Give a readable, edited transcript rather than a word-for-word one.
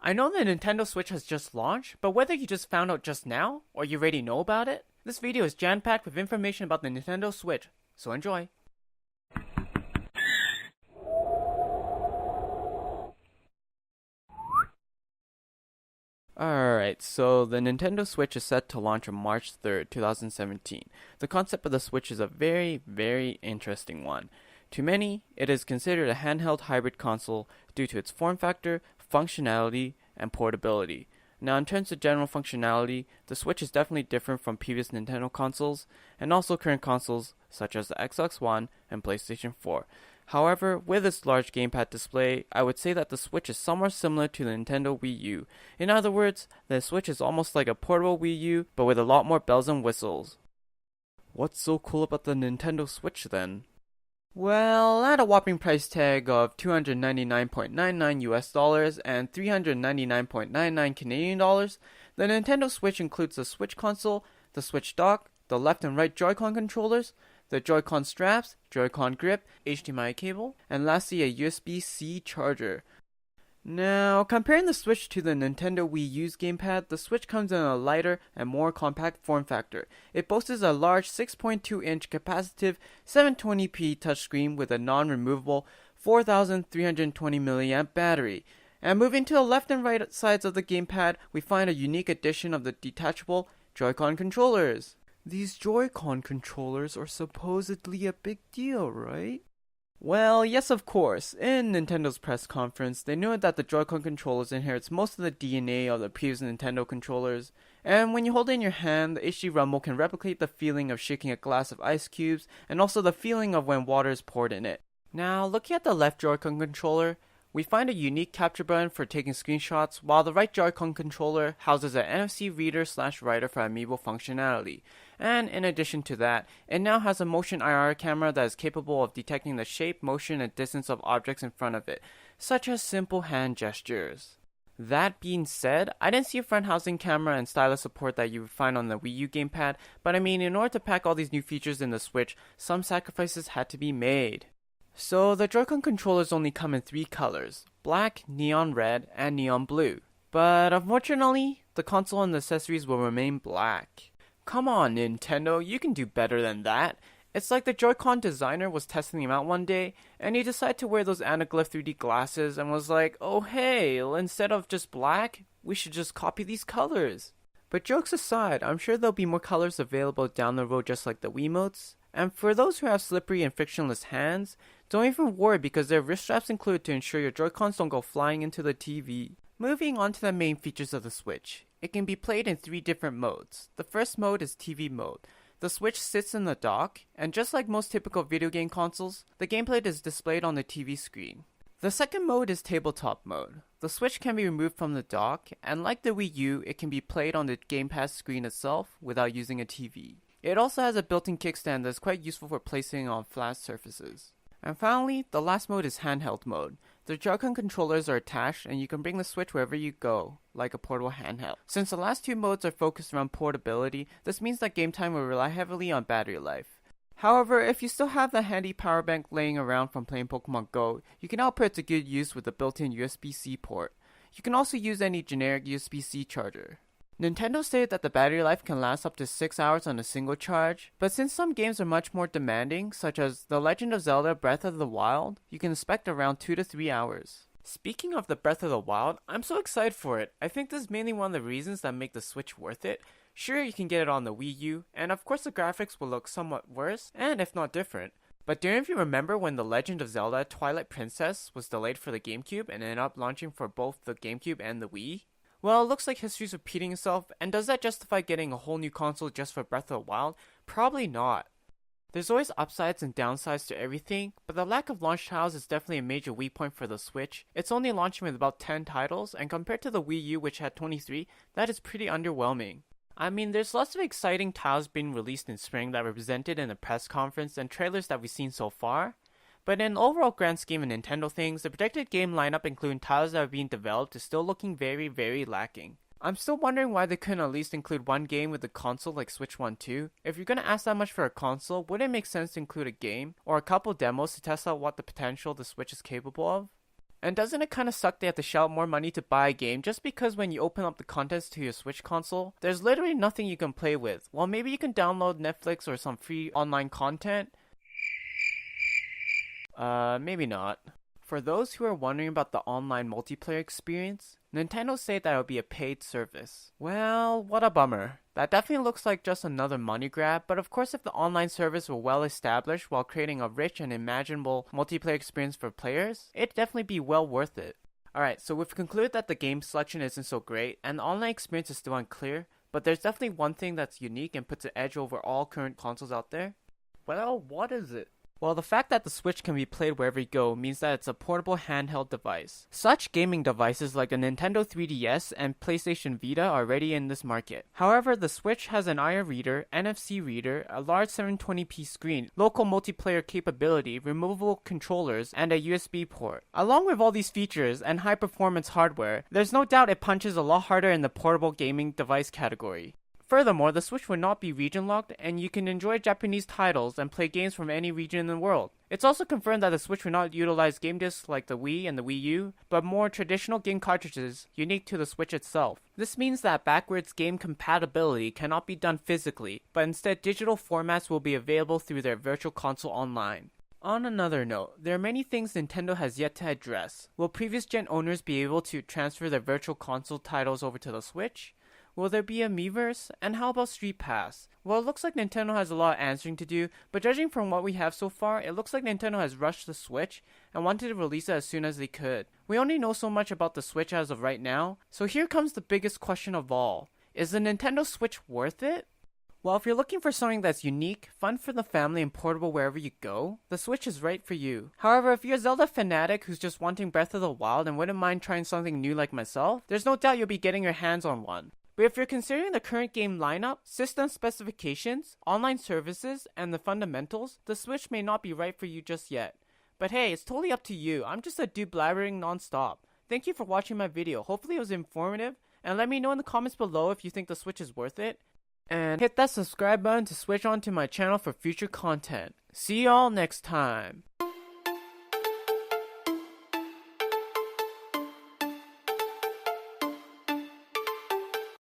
I know the Nintendo Switch has just launched, but whether you just found out just now, or you already know about it, this video is jam-packed with information about the Nintendo Switch, so enjoy. Alright, so the Nintendo Switch is set to launch on March 3rd, 2017. The concept of the Switch is a very, very interesting one. To many, it is considered a handheld hybrid console due to its form factor, functionality, and portability. Now, in terms of general functionality, the Switch is definitely different from previous Nintendo consoles, and also current consoles such as the Xbox One and PlayStation 4. However, with its large gamepad display, I would say that the Switch is somewhat similar to the Nintendo Wii U. In other words, the Switch is almost like a portable Wii U, but with a lot more bells and whistles. What's so cool about the Nintendo Switch then? Well, at a whopping price tag of $299.99 US dollars and 399.99 Canadian dollars, the Nintendo Switch includes the Switch console, the Switch dock, the left and right Joy-Con controllers, the Joy-Con straps, Joy-Con grip, HDMI cable, and lastly a USB-C charger. Now, comparing the Switch to the Nintendo Wii U's gamepad, the Switch comes in a lighter and more compact form factor. It boasts a large 6.2-inch capacitive 720p touchscreen with a non-removable 4320 mAh battery. And moving to the left and right sides of the gamepad, we find a unique addition of the detachable Joy-Con controllers. These Joy-Con controllers are supposedly a big deal, right? Well, yes, of course. In Nintendo's press conference, they noted that the Joy-Con controllers inherits most of the DNA of the previous Nintendo controllers, and when you hold it in your hand, the HD Rumble can replicate the feeling of shaking a glass of ice cubes, and also the feeling of when water is poured in it. Now, looking at the left Joy-Con controller, we find a unique capture button for taking screenshots, while the right Joy-Con controller houses an NFC reader/writer for amiibo functionality. And in addition to that, it now has a motion IR camera that is capable of detecting the shape, motion, and distance of objects in front of it, such as simple hand gestures. That being said, I didn't see a front housing camera and stylus support that you would find on the Wii U gamepad, but I mean, in order to pack all these new features in the Switch, some sacrifices had to be made. So the Joy-Con controllers only come in 3 colors, black, neon red, and neon blue. But unfortunately, the console and the accessories will remain black. Come on, Nintendo, you can do better than that. It's like the Joy-Con designer was testing them out one day, and he decided to wear those Anaglyph 3D glasses and was like, oh hey, instead of just black, we should just copy these colors. But jokes aside, I'm sure there'll be more colors available down the road just like the Wiimotes. And for those who have slippery and frictionless hands, don't even worry because there are wrist straps included to ensure your Joy-Cons don't go flying into the TV. Moving on to the main features of the Switch. It can be played in 3 different modes. The first mode is TV mode. The Switch sits in the dock, and just like most typical video game consoles, the gameplay is displayed on the TV screen. The second mode is tabletop mode. The Switch can be removed from the dock, and like the Wii U, it can be played on the gamepad screen itself without using a TV. It also has a built-in kickstand that is quite useful for placing on flat surfaces. And finally, the last mode is handheld mode. The Joy-Con controllers are attached and you can bring the Switch wherever you go, like a portable handheld. Since the last 2 modes are focused around portability, this means that game time will rely heavily on battery life. However, if you still have the handy power bank laying around from playing Pokemon Go, you can now put it to good use with the built-in USB-C port. You can also use any generic USB-C charger. Nintendo stated that the battery life can last up to 6 hours on a single charge, but since some games are much more demanding, such as The Legend of Zelda Breath of the Wild, you can expect around 2 to 3 hours. Speaking of the Breath of the Wild, I'm so excited for it. I think this is mainly one of the reasons that make the Switch worth it. Sure, you can get it on the Wii U, and of course the graphics will look somewhat worse, and if not different. But do any of you remember when The Legend of Zelda Twilight Princess was delayed for the GameCube and ended up launching for both the GameCube and the Wii? Well, it looks like history's repeating itself, and does that justify getting a whole new console just for Breath of the Wild? Probably not. There's always upsides and downsides to everything, but the lack of launch titles is definitely a major weak point for the Switch. It's only launching with about 10 titles, and compared to the Wii U which had 23, that is pretty underwhelming. I mean, there's lots of exciting titles being released in spring that were presented in the press conference and trailers that we've seen so far. But in the overall grand scheme of Nintendo things, the projected game lineup including titles that are being developed is still looking very, very lacking. I'm still wondering why they couldn't at least include one game with the console like Switch 1 2. If you're gonna ask that much for a console, wouldn't it make sense to include a game or a couple demos to test out what the potential the Switch is capable of? And doesn't it kind of suck they have to shell out more money to buy a game just because when you open up the contents to your Switch console, there's literally nothing you can play with? Well, maybe you can download Netflix or some free online content. Maybe not. For those who are wondering about the online multiplayer experience, Nintendo say that it will be a paid service. Well, what a bummer. That definitely looks like just another money grab, but of course if the online service were well established while creating a rich and imaginable multiplayer experience for players, it'd definitely be well worth it. Alright, so we've concluded that the game selection isn't so great, and the online experience is still unclear, but there's definitely one thing that's unique and puts an edge over all current consoles out there. Well, what is it? Well, the fact that the Switch can be played wherever you go means that it's a portable handheld device. Such gaming devices like the Nintendo 3DS and PlayStation Vita are already in this market. However, the Switch has an IR reader, NFC reader, a large 720p screen, local multiplayer capability, removable controllers, and a USB port. Along with all these features and high performance hardware, there's no doubt it punches a lot harder in the portable gaming device category. Furthermore, the Switch will not be region locked, and you can enjoy Japanese titles and play games from any region in the world. It's also confirmed that the Switch will not utilize game discs like the Wii and the Wii U, but more traditional game cartridges unique to the Switch itself. This means that backwards game compatibility cannot be done physically, but instead digital formats will be available through their Virtual Console Online. On another note, there are many things Nintendo has yet to address. Will previous gen owners be able to transfer their Virtual Console titles over to the Switch? Will there be a Miiverse? And how about Street Pass? Well, it looks like Nintendo has a lot of answering to do, but judging from what we have so far, it looks like Nintendo has rushed the Switch and wanted to release it as soon as they could. We only know so much about the Switch as of right now, so here comes the biggest question of all. Is the Nintendo Switch worth it? Well, if you're looking for something that's unique, fun for the family, and portable wherever you go, the Switch is right for you. However, if you're a Zelda fanatic who's just wanting Breath of the Wild and wouldn't mind trying something new like myself, there's no doubt you'll be getting your hands on one. But if you're considering the current game lineup, system specifications, online services, and the fundamentals, the Switch may not be right for you just yet. But hey, it's totally up to you. I'm just a dude blabbering non-stop. Thank you for watching my video. Hopefully it was informative, and let me know in the comments below if you think the Switch is worth it. And hit that subscribe button to switch on to my channel for future content. See y'all next time.